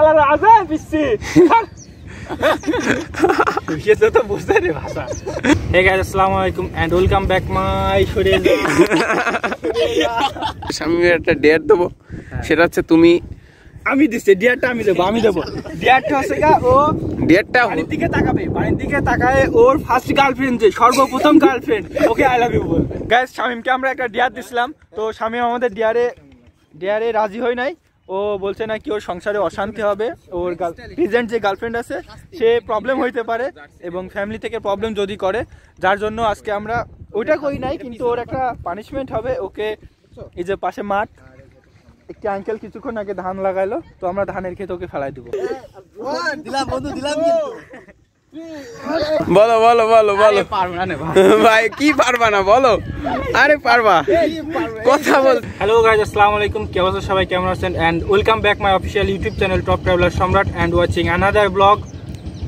শালারা আজান পিচ্ছি ये तो বুঝতে রে ভাষা। Hey guys, আসসালামু আলাইকুম and welcome back my শরীর। শামিমের একটা ডেট দেবো, সেটা হচ্ছে তুমি। আমি দিছি ডেটটা, আমি দেবো ডেটটা হচ্ছে ও ডেটটা বাড়ির দিকে তাকাবে, বাড়ির দিকে তাকায় ওর ফার্স্ট গার্লফ্রেন্ড, যে সর্বপ্রথম girlfriend, okay I love you বল। গাইস, শামিমকে আমরা একটা ডিয়ার দিছিলাম, তো শামিম আমাদের ডিয়ারে রাজি হয় নাই। ও বলছে না কি ওর সংসারে অশান্তি হবে, ওর প্রেজেন্ট যে গার্লফ্রেন্ড আছে সে প্রবলেম হইতে পারে এবং ফ্যামিলি থেকে প্রবলেম যদি করে, যার জন্য আজকে আমরা ওইটা করি নাই, কিন্তু ওর একটা পানিশমেন্ট হবে। ওকে এই যে পাশে মাঠ, একটি আঙ্কেল কিছুক্ষণ আগে ধান লাগাইলো, তো আমরা ধানের ক্ষেত ওকে ফেলাই দেবো। বলো বলো বলো বলো ভাই, কি পারবা না বলো? আরে পারবা, কথা বল। হ্যালো গাইস, আসসালামু আলাইকুম, কি অবস্থা সবাই, কেমন আছেন? And welcome back my official YouTube channel Top Traveller Samrat and watching another blog.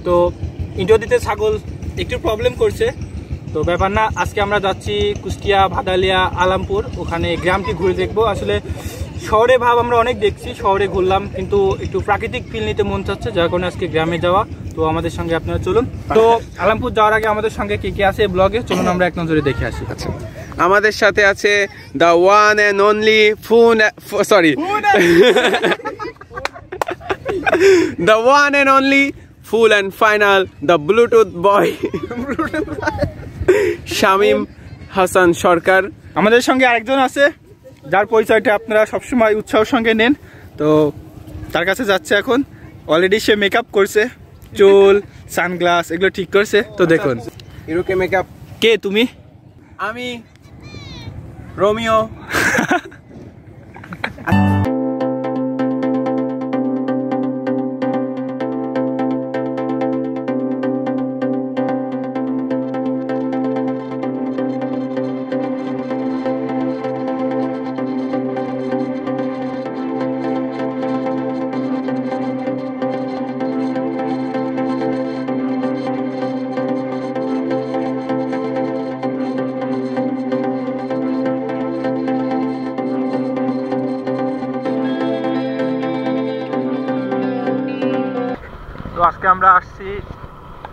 তো ইন্ট্রো দিতে ছাগল একটু প্রবলেম করছে, তো ব্যাপার না। আজকে আমরা যাচ্ছি কুষ্টিয়া, ভাদালিয়া, আলামপুর, ওখানে গ্রামটি ঘুরে দেখবো। আসলে শহরে ভাব আমরা অনেক দেখছি, শহরে ঘুরলাম, কিন্তু একটু প্রাকৃতিক ফিল নিতে মন চাচ্ছে, যার কারণে আজকে গ্রামে যাওয়া। তো আমাদের সঙ্গে আপনারা চলুন। তো আলামপুর যাওয়ার আগে আমাদের সঙ্গে কে কে আছে ব্লগে, চলুন আমরা এক নজরে দেখে আসি। আচ্ছা, আমাদের সাথে আছে the one and only the one and only full and final the Bluetooth boy Shamim Hasan Sarkar. আমাদের সঙ্গে আরেকজন আছে যার পরিচয়টা আপনারা সবসময় উৎসাহের সঙ্গে নেন, তো তার কাছে যাচ্ছে এখন। অলরেডি সে মেকআপ করছে, চুল, সানগ্লাস এগুলো ঠিক করছে। তো দেখুন, হিরোকে মেকআপ। কে তুমি? আমি রোমিও। আজকে আমরা আসছি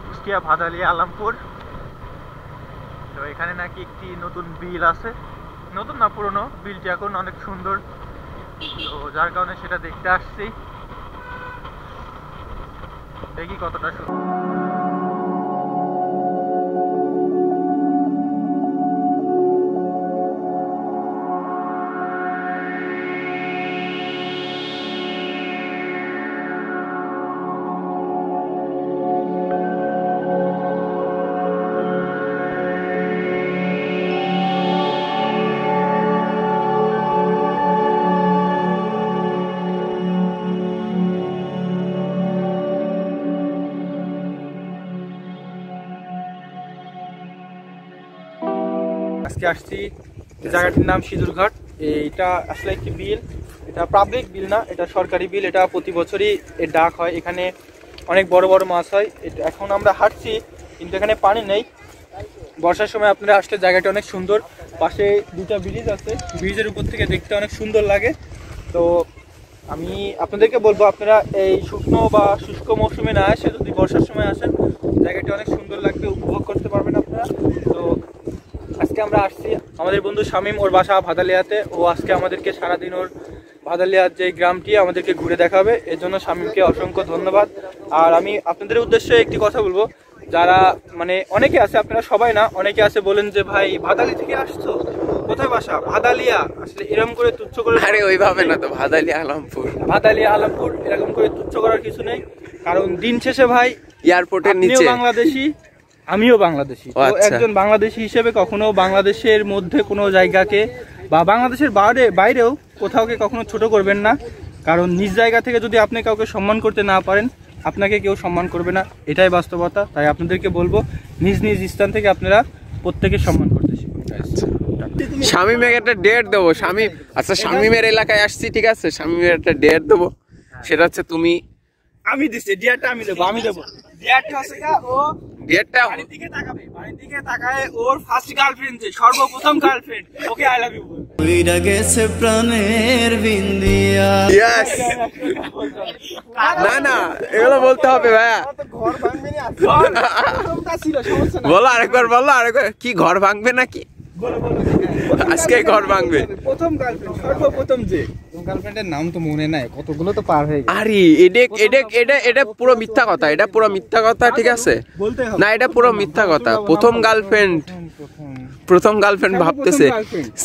কুষ্টিয়া, ভাদালিয়া, আলামপুর। তো এখানে নাকি একটি নতুন বিল আছে, নতুন না পুরনো, বিলটি এখন অনেক সুন্দর, তো যার কারণে সেটা দেখতে আসছি। দেখি কতটা সুন্দর। আজকে আসছি জায়গাটির নাম সিঁদুরঘাট। এইটা আসলে একটি বিল, এটা পাবলিক বিল না, এটা সরকারি বিল। এটা প্রতি বছরই এর ডাক হয়, এখানে অনেক বড় বড় মাছ হয়। এটা এখন আমরা হাঁটছি, কিন্তু এখানে পানি নেই। বর্ষার সময় আপনারা আসলে জায়গাটা অনেক সুন্দর, পাশে দুটা ব্রিজ আছে, ব্রিজের উপর থেকে দেখতে অনেক সুন্দর লাগে। তো আমি আপনাদেরকে বলবো, আপনারা এই শুকনো বা শুষ্ক মৌসুমে না আসে যদি বর্ষার সময় আসেন, জায়গাটা অনেক সুন্দর লাগবে, উপভোগ করতে পারবেন আপনারা। তো আজকে আমরা আসছি, আমাদের বন্ধু শামিম, ওর বাসা ভাদালিয়াতে। ও আজকে আমাদেরকে সারাদিন ওর ভাদালিয়ার যে গ্রামটি আমাদেরকে ঘুরে দেখাবে, এর জন্য শামিমকে অসংখ্য ধন্যবাদ। আর আমি আপনাদের উদ্দেশ্যে একটি কথা বলবো, যারা মানে অনেকে আছে, আপনারা সবাই না, অনেকে আছে বলেন যে ভাই ভাদালি থেকে আসছো, কোথায় বাসা? ভাদালিয়া। আসলে এরকম করে তুচ্ছ করে, আরে ওইভাবে না তো, ভাদালিয়া আলামপুর, ভাদালিয়া আলামপুর এরকম করে তুচ্ছ করার কিছু নেই, কারণ দিন শেষে ভাই এয়ারপোর্টের নিচে বাংলাদেশি, আমিও বাংলাদেশি। তো একজন বাংলাদেশি হিসেবে কখনো বাংলাদেশের মধ্যে কোনো জায়গাকে বা বাংলাদেশের বাইরেও কোথাওকে কখনো ছোট করবেন না, কারণ নিজ জায়গা থেকে যদি আপনি কাউকে সম্মান করতে না পারেন, আপনাকে কেউ সম্মান করবে না, এটাই বাস্তবতা। তাই আপনাদেরকে বলবো, নিজ নিজ স্থান থেকে আপনারা প্রত্যেকে সম্মান করতে শিখুন। শামিমের একটা ডেট দেবো। শামিম, আচ্ছা শামিমের এলাকায় আসছি, ঠিক আছে, শামিমের একটা ডেট দেবো, সেটা হচ্ছে তুমি। আমি দিছি ডিয়ারটা, আমি দেবো ডিয়ারটা হচ্ছে ও ডিয়ারটা বাড়ির দিকে তাকাবে, বাড়ির দিকে তাকায় ওর ফার্স্ট গার্লফ্রেন্ড, যে সর্বপ্রথম girlfriend, okay I love you বল। গেছে প্রাণের বিন্দিয়া। Yes! না না এগুলো বলতে হবে ভাইয়া। বলো আরেকবার, বলো আরেকবার। কি ঘর ভাঙবে নাকি? আজকে ঘর ভাঙবে। প্রথম গার্লফ্রেন্ড, সর্বপ্রথম যে গার্লফ্রেন্ডের নাম তো মনে নাই, কতগুলো তো পার হয়ে গেছে। আরে এটা পুরো মিথ্যা কথা, এটা পুরো মিথ্যা কথা, ঠিক আছে? না এটা পুরো মিথ্যা কথা। প্রথম গার্লফ্রেন্ড ভাবতেছে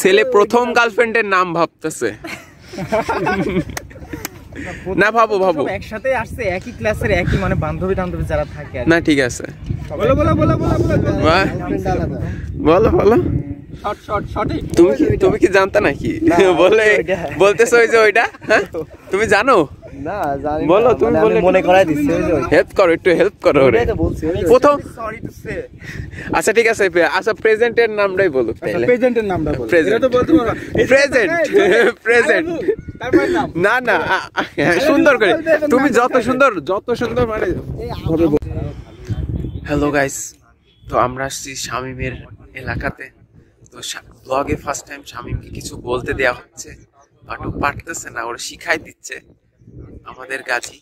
ছেলে, প্রথম গার্লফ্রেন্ডের নাম ভাবতেছে। না ভাবো একসাথে আসছে, একই ক্লাসের, একই মানে বান্ধবী যারা থাকে। না ঠিক আছে, বলো তুমি কি জানতা নাকি? বলতেছো ওই যে ওইটা, হ্যাঁ তুমি জানো? না জানি, বলো তুমি, বলে মনে করাই দিচ্ছি। হেল্প করো, একটু হেল্প করো ওরে। প্রথম, আচ্ছা ঠিক আছে, আচ্ছা প্রেজেন্টের নামটাই বলো। প্রেজেন্টের নামটা বলো। প্রেজেন্ট, এটা তো বলতে পারো। প্রেজেন্ট তারপর নাম না সুন্দর করে তুমি যত সুন্দর মানে। হ্যালো গাইস, তো আমরা আসছি শামীমের এলাকাতে। তো ব্লগে ফার্স্ট টাইম শামীমকে কিছু বলতে দেয়া হচ্ছে, বাট ও পারতেছে না, ওরা শিখাই দিচ্ছে আমাদের গাজী।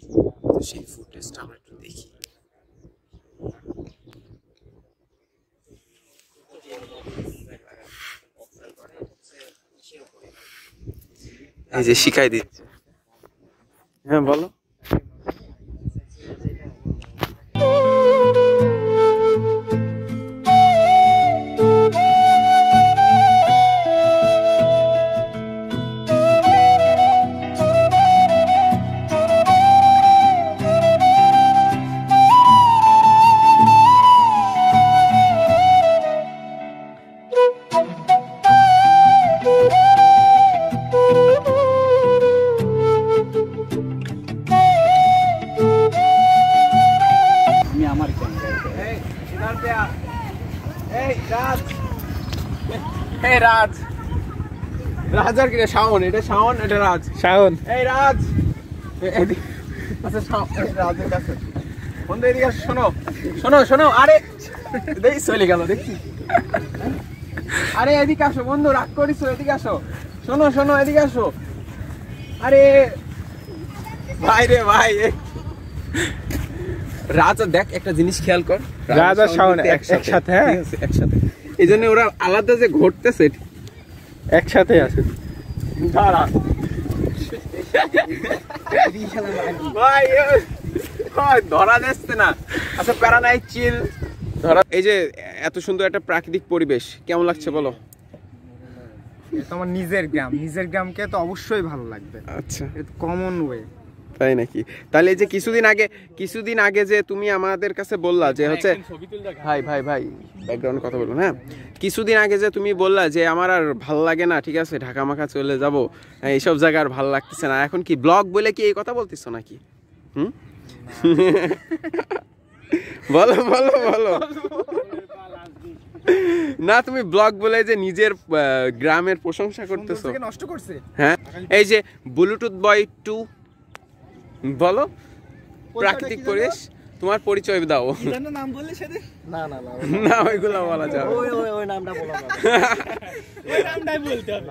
তো সেই ফুটেজটা আমরা একটু দেখি। এই যে শিখাই দিচ্ছে। হ্যাঁ বলো। রাজ আর কি রে? শাওন, এটা শাওন, এটা রাজ। শাওন, এই রাজ, আচ্ছা রাজের কাছে বন্ধু এদিকে আসো, শোনো। আরে দেখি চলে গেল, দেখছি। আরে এদিকে আসো বন্ধু, রাগ করিস, এদিকে আসো। শোনো এদিকে আসো। আরে ভাই রে ভাই, রাজ দেখ একটা জিনিস খেয়াল কর, রাজ আর শাওন একসাথে, হ্যাঁ একসাথে। এই জন্য ওরা আলাদা যে ঘটতেছে একসাথে আছে। ধরা যাচ্ছে না। আচ্ছা প্যারা নাই, চিল ধরা। এই যে এত সুন্দর একটা প্রাকৃতিক পরিবেশ কেমন লাগছে বলো? তোমার নিজের গ্রামকে তো অবশ্যই ভালো লাগবে। আচ্ছা, কমন ওয়ে। তাই নাকি? তাহলে এই যে কিছুদিন আগে যে তুমি আমাদের কাছে বললা যে হচ্ছে, ভাই ব্যাকগ্রাউন্ড কথা বলুন, হ্যাঁ। কিছুদিন আগে যে তুমি বললা যে আমার আর ভাল লাগে না, ঠিক আছে ঢাকা মাখা চলে যাব, এইসব জায়গা আর ভাল লাগতেছে না, এখন কি ব্লগ বলে কি এই কথা বলতেছো নাকি? বলো না, তুমি ব্লগ বলে যে নিজের গ্রামের প্রশংসা করতেছো, নষ্ট করছে। হ্যাঁ, এই যে ব্লুটুথ বয় 2, বলো প্রাকৃতিক পরিবেশ, তোমার পরিচয় দাও। নাম বললে সেটা না ওইগুলো বলা যাবে, ওই নামটা বলা যাবে, ওই নামটাই বলতে হবে।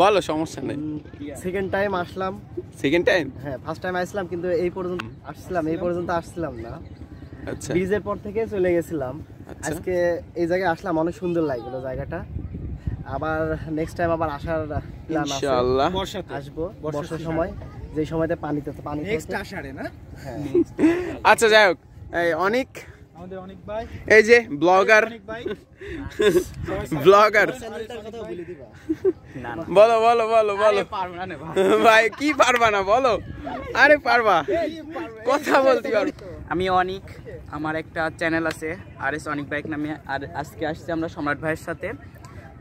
বলো সমস্যা নেই। সেকেন্ড টাইম আসলাম। Second time? হ্যাঁ, ফার্স্ট টাইম আসলাম কিন্তু এই পর্যন্ত আসছিলাম না। আচ্ছা, ব্রিজের পর থেকে চলে গেছিলাম। আজকে এই জায়গায় আসলাম, অনেক সুন্দর লাগলো জায়গাটা। আবার নেক্সট টাইম আবার আসার প্ল্যান আছে ইনশাআল্লাহ। আসবো বর্ষার সময়, যে সময়তে পানি নেক্সট আষাঢ়ে না? হ্যাঁ। আচ্ছা যাই হোক, এই অনেক আমাদের অনেক ভাই, এই যে ব্লগার বলো ভাই, কি পারবা না বলো? আরে পারবা, কথা বলতে পারো। আমি অনিক, আমার একটা চ্যানেল আছে আরএস অনিক বাইক নামে। আর আজকে আসছি আমরা সম্রাট ভাইয়ের সাথে।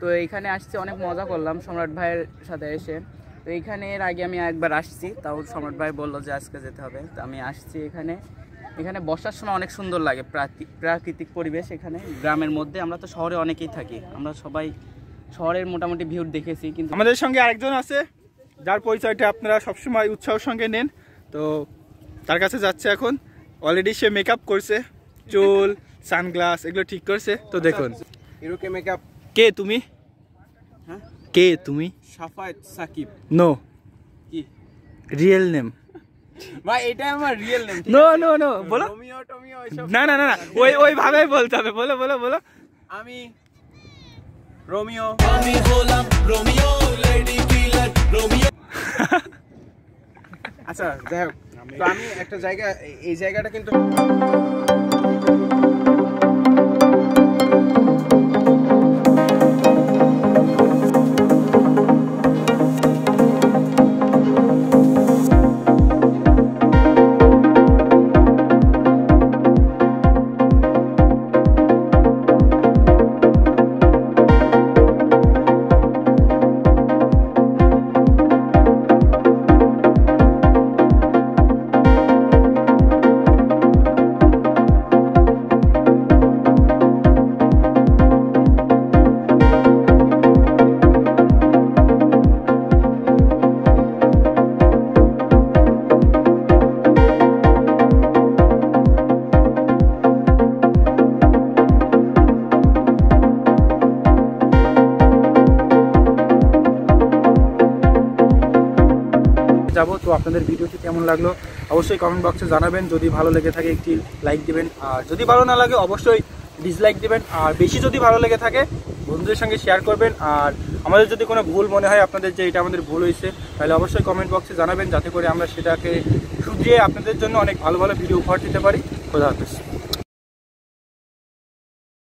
তো এইখানে আসছি, অনেক মজা করলাম সম্রাট ভাইয়ের সাথে এসে। তো এইখানে এর আগে আমি একবার আসছি, তাও সম্রাট ভাই বললো যে আজকে যেতে হবে। তো আমি আসছি এখানে বর্ষার সময় অনেক সুন্দর লাগে, প্রাকৃতিক পরিবেশ এখানে গ্রামের মধ্যে। আমরা তো শহরে অনেকেই থাকি, আমরা সবাই শহরের মোটামুটি ভিউ দেখেছি, কিন্তু আমাদের সঙ্গে আরেকজন আছে যার পরিচয়টা আপনারা সবসময় উৎসাহের সঙ্গে নেন। তো তার কাছে যাচ্ছে এখন। অলরেডি সে মেকআপ করছে, চুল, সানগ্লাস এগুলো ঠিক করছে। তো দেখুন, হিরোকে মেকআপ। কে তুমি? কে তুমি? সাফায়েত সাকিব। নো, কি রিয়েল নেম। ভাই এটা আমার real name. No no no, বলো। রোমিও টোমিও এসব না না না না, ওই ভাবেই বলতে হবে। বলো বলো বলো। আমি রোমিও। আমি হলাম রোমিও, লেডি কিলার রোমিও। আচ্ছা যাই হোক, তো আমি একটা জায়গা, এই জায়গাটা কিন্তু যাবো। তো আপনাদের ভিডিওটি কেমন লাগলো অবশ্যই কমেন্ট বক্সে জানাবেন। যদি ভালো লেগে থাকে একটি লাইক দিবেন, আর যদি ভালো না লাগে অবশ্যই ডিসলাইক দিবেন। আর বেশি যদি ভালো লেগে থাকে বন্ধুদের সঙ্গে শেয়ার করবেন। আর আমাদের যদি কোনো ভুল মনে হয় আপনাদের যে এটা আমাদের ভুল হয়েছে, তাহলে অবশ্যই কমেন্ট বক্সে জানাবেন, যাতে করে আমরা সেটাকে শুধরিয়ে আপনাদের জন্য অনেক ভালো ভালো ভিডিও উপহার দিতে পারি। খোদা হাফেজ।